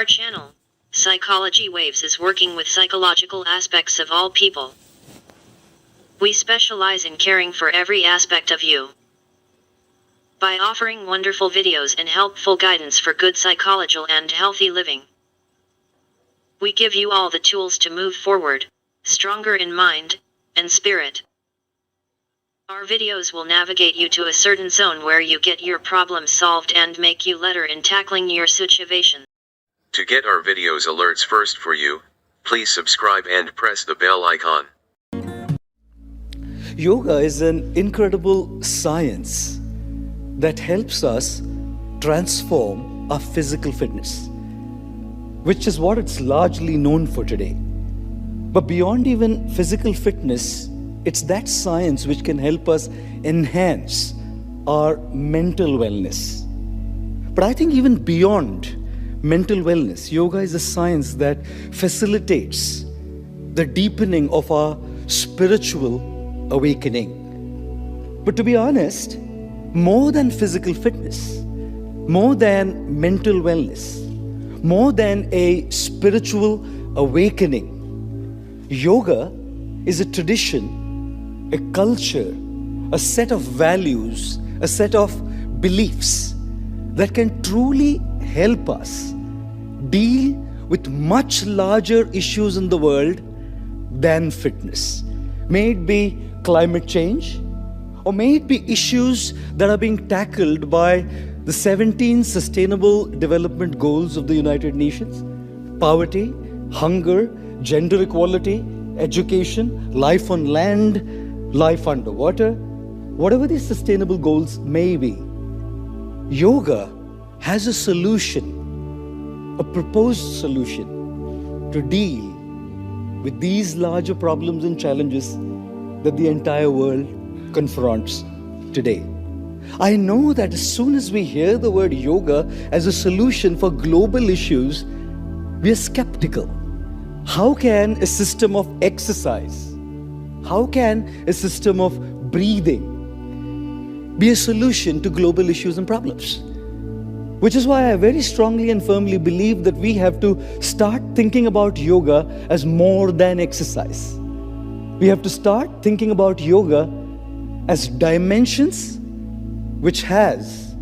Our channel, Psychology Waves, is working with psychological aspects of all people. We specialize in caring for every aspect of you. By offering wonderful videos and helpful guidance for good psychological and healthy living, we give you all the tools to move forward, stronger in mind and spirit. Our videos will navigate you to a certain zone where you get your problems solved and make you better in tackling your situation. To get our videos alerts first for you, please subscribe and press the bell icon. Yoga is an incredible science that helps us transform our physical fitness, which is what it's largely known for today. But beyond even physical fitness, it's that science which can help us enhance our mental wellness. But I think even beyond mental wellness, yoga is a science that facilitates the deepening of our spiritual awakening. But to be honest, more than physical fitness, more than mental wellness, more than a spiritual awakening, yoga is a tradition, a culture, a set of values, a set of beliefs that can truly help us deal with much larger issues in the world than fitness. May it be climate change, or may it be issues that are being tackled by the 17 Sustainable Development Goals of the United Nations: poverty, hunger, gender equality, education, life on land, life underwater. Whatever these sustainable goals may be, yoga has a solution, a proposed solution to deal with these larger problems and challenges that the entire world confronts today. I know that as soon as we hear the word yoga as a solution for global issues, we are skeptical. How can a system of exercise, how can a system of breathing be a solution to global issues and problems? Which is why I very strongly and firmly believe that we have to start thinking about yoga as more than exercise. We have to start thinking about yoga as dimensions which has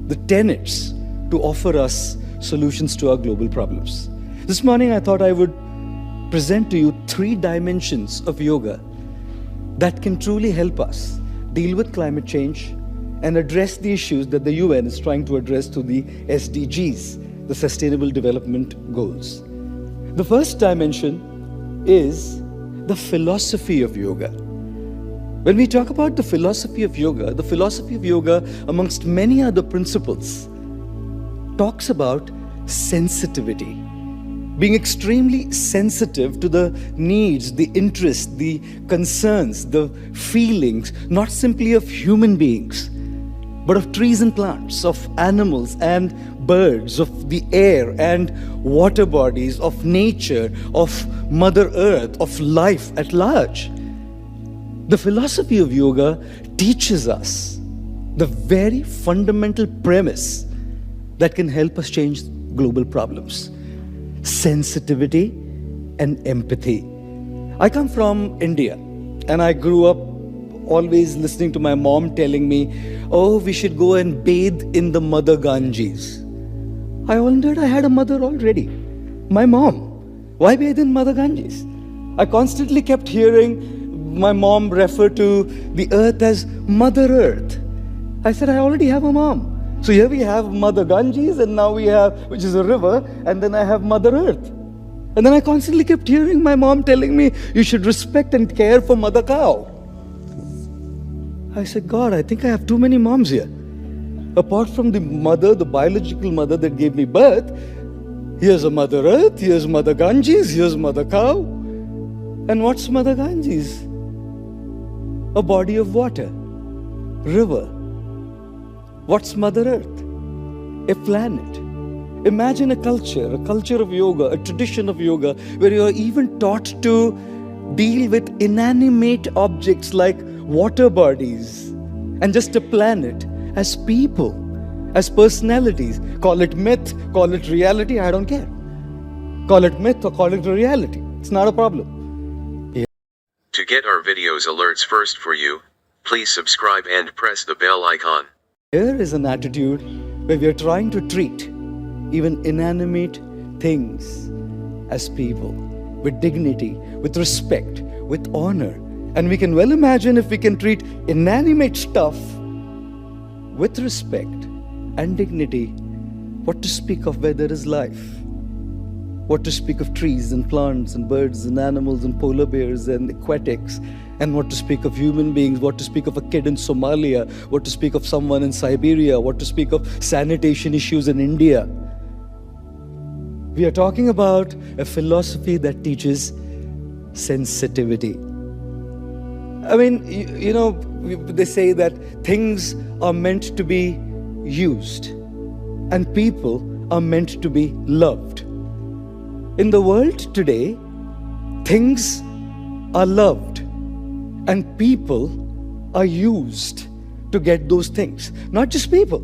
the tenets to offer us solutions to our global problems. This morning I thought I would present to you 3 dimensions of yoga that can truly help us deal with climate change and address the issues that the UN is trying to address through the SDGs, the Sustainable Development Goals. The first dimension is the philosophy of yoga. When we talk about the philosophy of yoga, amongst many other principles, talks about sensitivity. Being extremely sensitive to the needs, the interests, the concerns, the feelings, not simply of human beings, but of trees and plants, of animals and birds, of the air and water bodies, of nature, of Mother Earth, of life at large. The philosophy of yoga teaches us the very fundamental premise that can help us change global problems: sensitivity and empathy. I come from India, and I grew up always listening to my mom telling me, oh, we should go and bathe in the Mother Ganges. I wondered, I had a mother already, my mom. Why bathe in Mother Ganges? I constantly kept hearing my mom refer to the earth as Mother Earth. I said, I already have a mom. So here we have Mother Ganges, and now we have, which is a river, and then I have Mother Earth. And then I constantly kept hearing my mom telling me, you should respect and care for Mother Cow. I said, God, I think I have too many moms here. Apart from the mother, the biological mother that gave me birth, here's a Mother Earth, here's Mother Ganges, here's Mother Cow. And what's Mother Ganges? A body of water, river. What's Mother Earth? A planet. Imagine a culture of yoga, a tradition of yoga, where you are even taught to deal with inanimate objects like water bodies and just a planet as people, as personalities. Call it myth, call it reality, I don't care. Call it myth or call it a reality. It's not a problem. To get our videos alerts first for you, please subscribe and press the bell icon. Here is an attitude where we are trying to treat even inanimate things as people with dignity, with respect, with honor. And we can well imagine if we can treat inanimate stuff with respect and dignity, what to speak of where there is life. What to speak of trees and plants and birds and animals and polar bears and aquatics, and what to speak of human beings, what to speak of a kid in Somalia, what to speak of someone in Siberia, what to speak of sanitation issues in India. We are talking about a philosophy that teaches sensitivity. I mean, they say that things are meant to be used and people are meant to be loved. In the world today, things are loved and people are used to get those things. Not just people.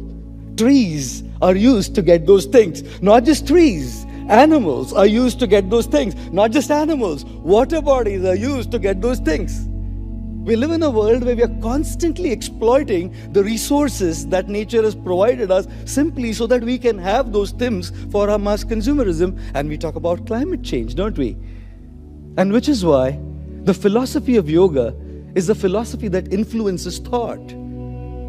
Trees are used to get those things. Not just trees. Animals are used to get those things. Not just animals. Water bodies are used to get those things. We live in a world where we are constantly exploiting the resources that nature has provided us simply so that we can have those things for our mass consumerism. And we talk about climate change, don't we? And which is why the philosophy of yoga is a philosophy that influences thought.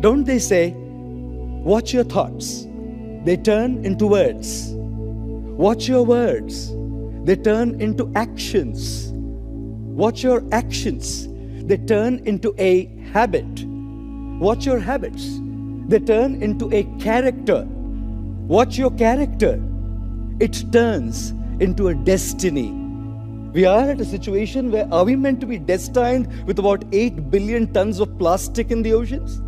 Don't they say, watch your thoughts, they turn into words. Watch your words, they turn into actions. Watch your actions, they turn into a habit. Watch your habits, they turn into a character. Watch your character, it turns into a destiny. We are at a situation where are we meant to be destined with about 8 billion tons of plastic in the oceans?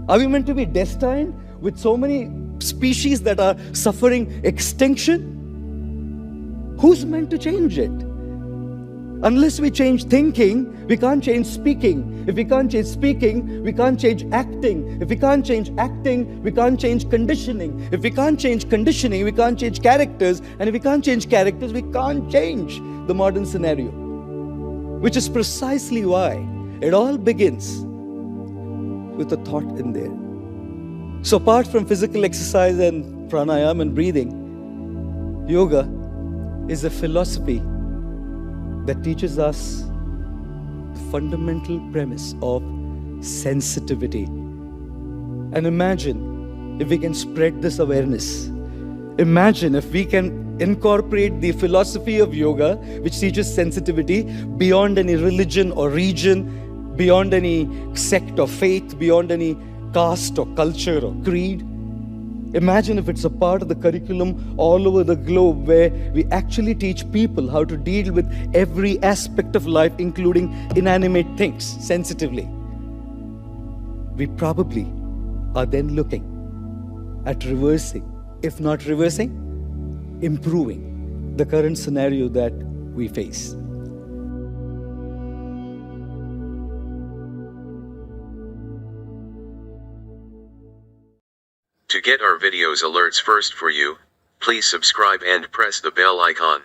Are we meant to be destined with so many species that are suffering extinction? Who's meant to change it? Unless we change thinking, we can't change speaking. If we can't change speaking, we can't change acting. If we can't change acting, we can't change conditioning. If we can't change conditioning, we can't change characters. And if we can't change characters, we can't change the modern scenario. Which is precisely why it all begins with a thought in there. So apart from physical exercise and pranayama and breathing, yoga is a philosophy that teaches us the fundamental premise of sensitivity. And imagine if we can spread this awareness. Imagine if we can incorporate the philosophy of yoga, which teaches sensitivity beyond any religion or region, beyond any sect or faith, beyond any caste or culture or creed. Imagine if it's a part of the curriculum all over the globe where we actually teach people how to deal with every aspect of life, including inanimate things, sensitively. We probably are then looking at reversing, if not reversing, improving the current scenario that we face. To get our videos alerts first for you, please subscribe and press the bell icon.